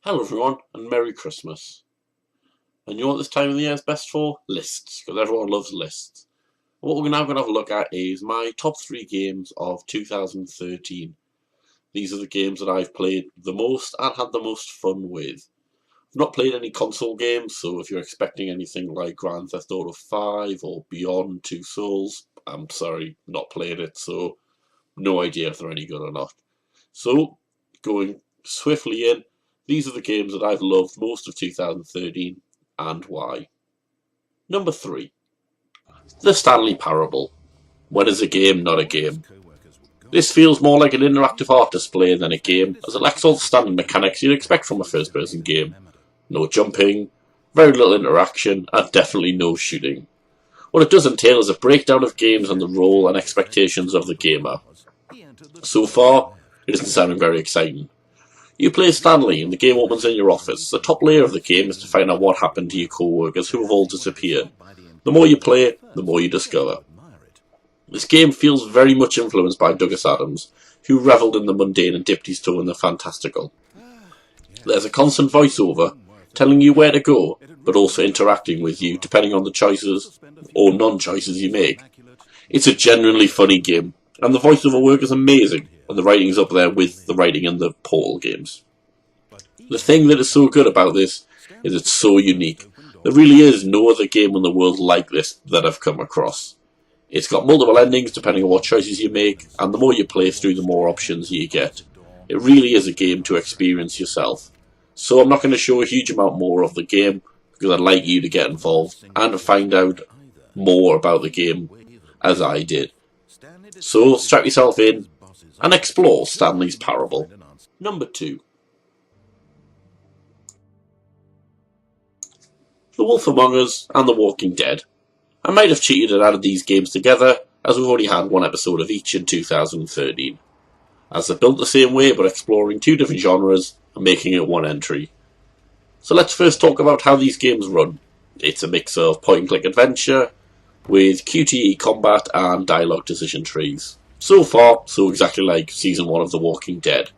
Hello everyone, and Merry Christmas. And you know what this time of the year is best for? Lists, because everyone loves lists. What we're now going to have a look at is my top 3 games of 2013. These are the games that I've played the most and had the most fun with. I've not played any console games, so if you're expecting anything like Grand Theft Auto 5 or Beyond Two Souls, I'm sorry, not played it, so no idea if they're any good or not. So, going swiftly in, these are the games that I've loved most of 2013 and why. Number 3. The Stanley Parable. When is a game not a game? This feels more like an interactive art display than a game, as it lacks all the standard mechanics you'd expect from a first-person game. No jumping, very little interaction, and definitely no shooting. What it does entail is a breakdown of games and the role and expectations of the gamer. So far, it isn't sounding very exciting. You play Stanley and the game opens in your office. The top layer of the game is to find out what happened to your co-workers who have all disappeared. The more you play, the more you discover. This game feels very much influenced by Douglas Adams, who revelled in the mundane and dipped his toe in the fantastical. There's a constant voiceover telling you where to go, but also interacting with you depending on the choices or non-choices you make. It's a genuinely funny game, and the voiceover work is amazing, and the writing's up there with the writing in the Portal games. The thing that is so good about this is it's so unique. There really is no other game in the world like this that I've come across. It's got multiple endings depending on what choices you make, and the more you play through, the more options you get. It really is a game to experience yourself. So I'm not going to show a huge amount more of the game, because I'd like you to get involved and to find out more about the game as I did. So strap yourself in and explore Stanley's Parable. Number 2. The Wolf Among Us and The Walking Dead. I might have cheated and added these games together, as we've already had one episode of each in 2013. As they're built the same way but exploring 2 different genres and making it one entry. So let's first talk about how these games run. It's a mix of point-and-click adventure, with QTE combat and dialogue decision trees. So far, so exactly like Season 1 of The Walking Dead.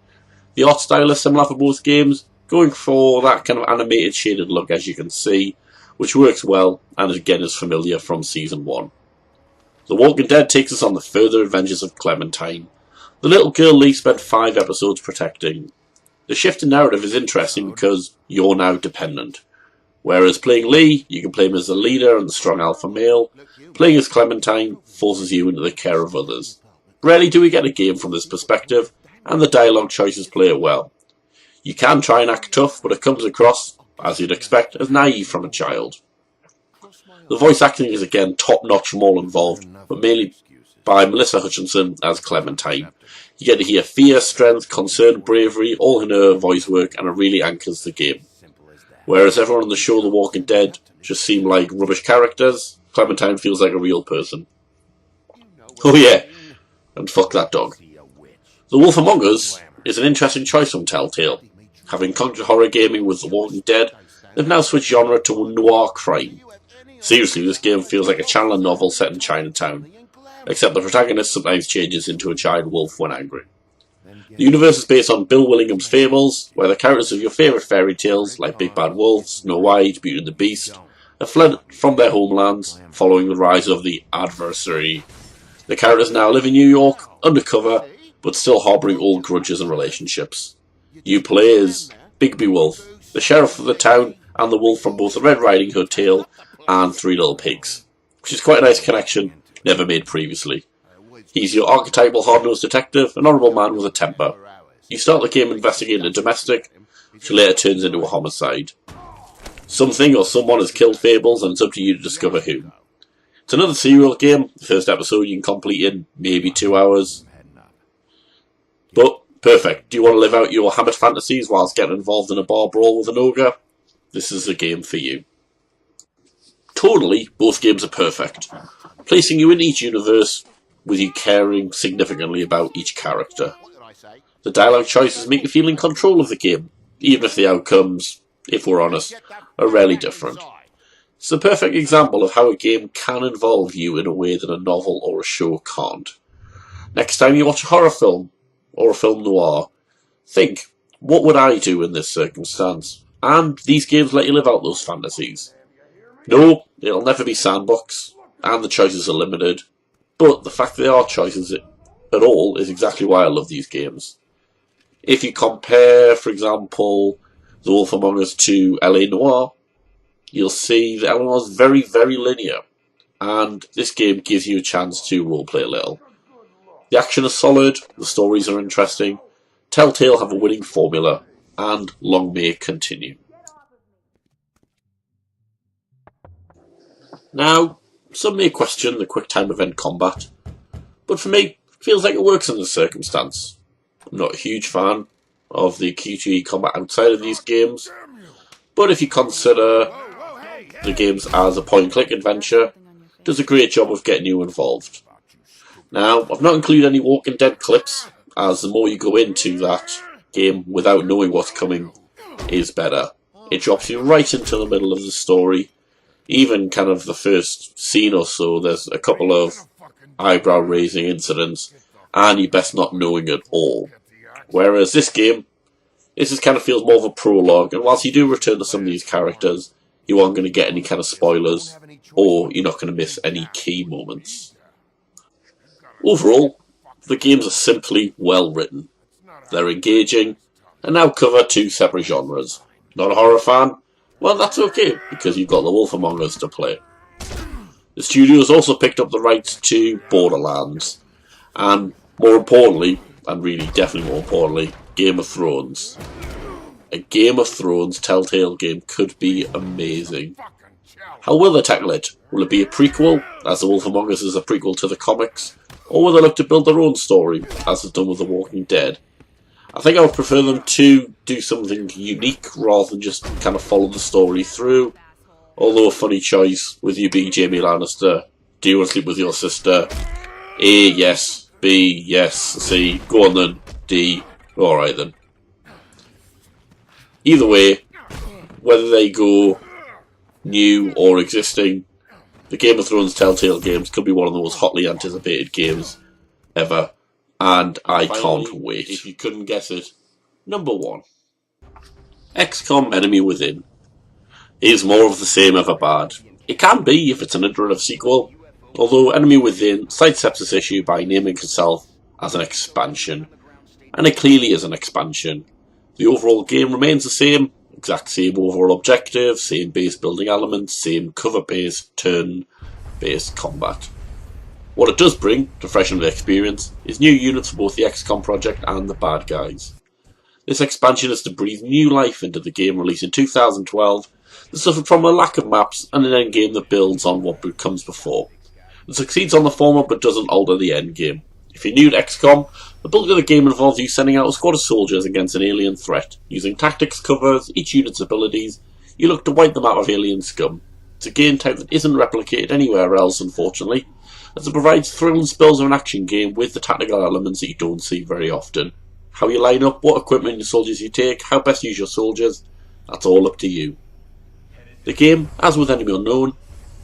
The art style is similar for both games, going for that kind of animated shaded look as you can see, which works well and again is familiar from Season 1. The Walking Dead takes us on the further adventures of Clementine, the little girl Lee spent 5 episodes protecting. The shift in narrative is interesting because you're now dependent. Whereas playing Lee, you can play him as the leader and the strong alpha male. Playing as Clementine forces you into the care of others. Rarely do we get a game from this perspective, and the dialogue choices play it well. You can try and act tough, but it comes across, as you'd expect, as naive from a child. The voice acting is again top-notch from all involved, but mainly by Melissa Hutchinson as Clementine. You get to hear fear, strength, concern, bravery, all in her voice work, and it really anchors the game. Whereas everyone on the show The Walking Dead just seem like rubbish characters, Clementine feels like a real person. Oh yeah, and fuck that dog. The Wolf Among Us is an interesting choice from Telltale. Having conquered horror gaming with The Walking Dead, they've now switched genre to noir crime. Seriously, this game feels like a Chandler novel set in Chinatown, except the protagonist sometimes changes into a giant wolf when angry. The universe is based on Bill Willingham's fables, where the characters of your favourite fairy tales, like Big Bad Wolf, Snow White, Beauty and the Beast, have fled from their homelands following the rise of the Adversary. The characters now live in New York, undercover, but still harbouring old grudges and relationships. You play as Bigby Wolf, the sheriff of the town, and the wolf from both the Red Riding Hood tale and Three Little Pigs, which is quite a nice connection, never made previously. He's your archetypal hard-nosed detective, an honourable man with a temper. You start the game investigating a domestic, which later turns into a homicide. Something or someone has killed Fables, and it's up to you to discover who. It's another serial game. The first episode you can complete in maybe 2 hours. But, perfect. Do you want to live out your Hammett fantasies whilst getting involved in a bar brawl with an ogre? This is the game for you. Totally, both games are perfect, placing you in each universe with you caring significantly about each character. The dialogue choices make you feel in control of the game, even if the outcomes, if we're honest, are rarely different. It's a perfect example of how a game can involve you in a way that a novel or a show can't. Next time you watch a horror film, or a film noir, think, What would I do in this circumstance? And these games let you live out those fantasies. No, it'll never be sandbox, and the choices are limited, but the fact that there are choices at all is exactly why I love these games. If you compare, for example, The Wolf Among Us to LA Noire, you'll see that LA Noire is very, very linear, and this game gives you a chance to roleplay a little. The action is solid, the stories are interesting, Telltale have a winning formula, and long may it continue. Now, some may question the quick time event combat, but for me, it feels like it works in this circumstance. I'm not a huge fan of the QTE combat outside of these games, but if you consider the games as a point-and-click adventure, it does a great job of getting you involved. Now, I've not included any Walking Dead clips, as the more you go into that game without knowing what's coming is better. It drops you right into the middle of the story. Even kind of the first scene or so, there's a couple of eyebrow-raising incidents, and you best not knowing at all. Whereas this game, this just kind of feels more of a prologue, and whilst you do return to some of these characters, you aren't going to get any kind of spoilers, or you're not going to miss any key moments. Overall, the games are simply well written. They're engaging, and now cover two separate genres. Not a horror fan? Well, that's okay, because you've got The Wolf Among Us to play. The studio has also picked up the rights to Borderlands, and more importantly, and really definitely more importantly, Game of Thrones. A Game of Thrones Telltale game could be amazing. How will they tackle it? Will it be a prequel, as The Wolf Among Us is a prequel to the comics, or will they look to build their own story, as is done with The Walking Dead? I think I would prefer them to do something unique rather than just kind of follow the story through. Although a funny choice with you being Jaime Lannister. Do you want to sleep with your sister? A, yes. B, yes. C, go on then. D, alright then. Either way, whether they go new or existing, the Game of Thrones Telltale games could be one of the most hotly anticipated games ever. And I can't wait. If you couldn't guess it, number 1. XCOM Enemy Within. Is more of the same ever bad? It can be if it's an iterative sequel, although Enemy Within sidesteps this issue by naming itself as an expansion. And it clearly is an expansion. The overall game remains the same, exact same overall objective, same base building elements, same cover-based, turn-based combat. What it does bring, to freshen the experience, is new units for both the XCOM project and the bad guys. This expansion is to breathe new life into the game released in 2012 that suffered from a lack of maps and an endgame that builds on what comes before. It succeeds on the former but doesn't alter the endgame. If you're new to XCOM, the bulk of the game involves you sending out a squad of soldiers against an alien threat. Using tactics covers, each unit's abilities, you look to wipe them out of alien scum. It's a game type that isn't replicated anywhere else, unfortunately, as it provides thrill and spills of an action game with the tactical elements that you don't see very often. How you line up, what equipment and soldiers you take, how best to use your soldiers, that's all up to you. The game, as with Enemy Unknown,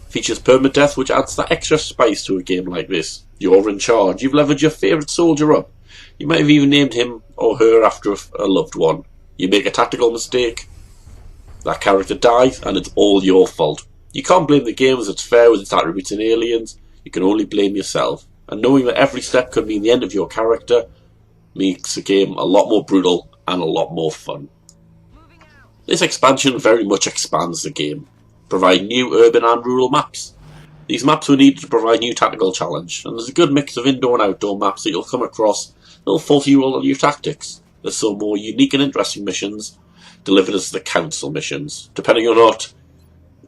features permadeath, which adds that extra spice to a game like this. You're in charge, you've levered your favourite soldier up. You might have even named him or her after a loved one. You make a tactical mistake, that character dies, and it's all your fault. You can't blame the game as it's fair with its attributes and aliens, you can only blame yourself. And knowing that every step could mean the end of your character makes the game a lot more brutal and a lot more fun. This expansion very much expands the game, providing new urban and rural maps. These maps were needed to provide new tactical challenge, and there's a good mix of indoor and outdoor maps that you'll come across that'll force you all on new tactics. There's some more unique and interesting missions delivered as the council missions. Depending or not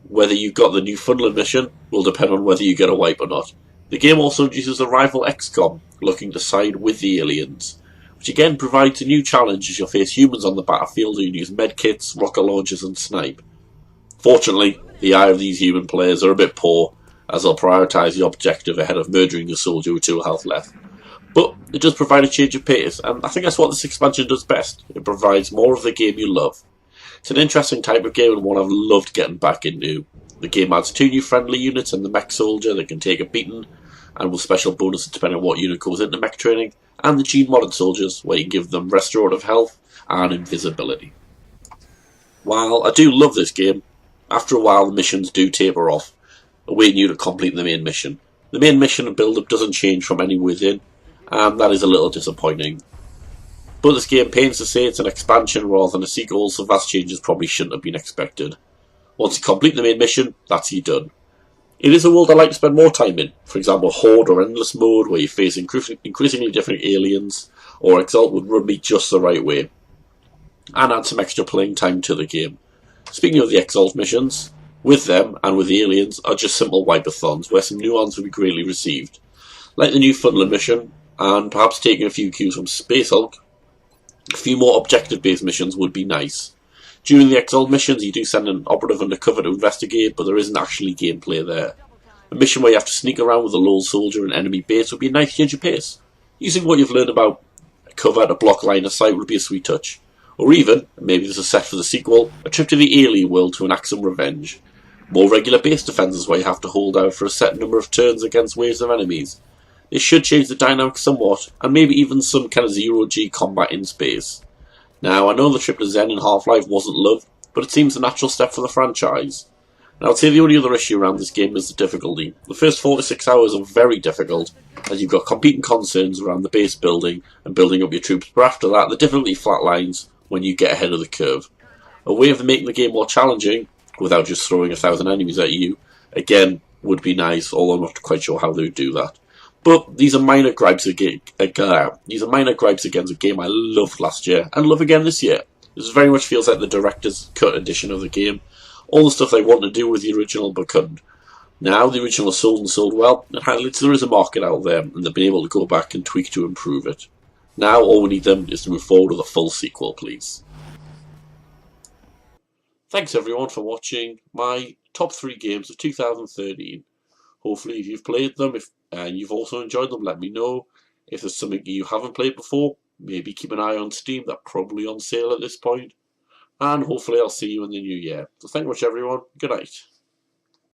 whether you've got the Newfoundland mission will depend on whether you get a wipe or not. The game also introduces a rival XCOM, looking to side with the aliens, which again provides a new challenge as you'll face humans on the battlefield who use medkits, rocket launchers and snipe. Fortunately, the eye of these human players are a bit poor, as they'll prioritise the objective ahead of murdering the soldier with 2 health left. But it does provide a change of pace, and I think that's what this expansion does best. It provides more of the game you love. It's an interesting type of game and one I've loved getting back into. The game adds 2 new friendly units and the mech soldier that can take a beating, and with special bonuses depending on what unit goes into mech training, and the gene-modded soldiers, where you give them restorative health and invisibility. While I do love this game, after a while the missions do taper off, awaiting you to complete the main mission. The main mission and build-up doesn't change from any within, and that is a little disappointing. But this game pains to say it's an expansion rather than a sequel, so vast changes probably shouldn't have been expected. Once you complete the main mission, that's you done. It is a world I like to spend more time in, for example Horde or Endless Mode, where you face increasingly different aliens, or Exalt would run me just the right way, and add some extra playing time to the game. Speaking of the Exalt missions, with them and with the aliens are just simple wipe-a-thons, where some nuance would be greatly received. Like the new Funland mission, and perhaps taking a few cues from Space Hulk, a few more objective-based missions would be nice. During the Exalt missions, you do send an operative undercover to investigate, but there isn't actually gameplay there. A mission where you have to sneak around with a lone soldier and enemy base would be a nice change of pace. Using what you've learned about cover to block line of sight would be a sweet touch. Or even, maybe there's a set for the sequel, a trip to the alien world to enact some revenge. More regular base defences where you have to hold out for a set number of turns against waves of enemies. This should change the dynamic somewhat, and maybe even some kind of zero-G combat in space. Now, I know the trip to Zen in Half-Life wasn't loved, but it seems a natural step for the franchise. Now, I'd say the only other issue around this game is the difficulty. The first 46 hours are very difficult, as you've got competing concerns around the base building and building up your troops, but after that, the difficulty flatlines when you get ahead of the curve. A way of making the game more challenging, without just throwing 1,000 enemies at you, again, would be nice, although I'm not quite sure how they would do that. But these are minor gripes against a game I loved last year and love again this year. This very much feels like the director's cut edition of the game. All the stuff they want to do with the original but couldn't. Now the original is sold and sold well, and highlights there is a market out there, and they've been able to go back and tweak to improve it. Now all we need them is to move forward with a full sequel, please. Thanks everyone for watching my top 3 games of 2013. Hopefully if you've played them and you've also enjoyed them, let me know. If there's something you haven't played before, maybe keep an eye on Steam, they're probably on sale at this point. And hopefully I'll see you in the new year. So thank you much everyone, good night.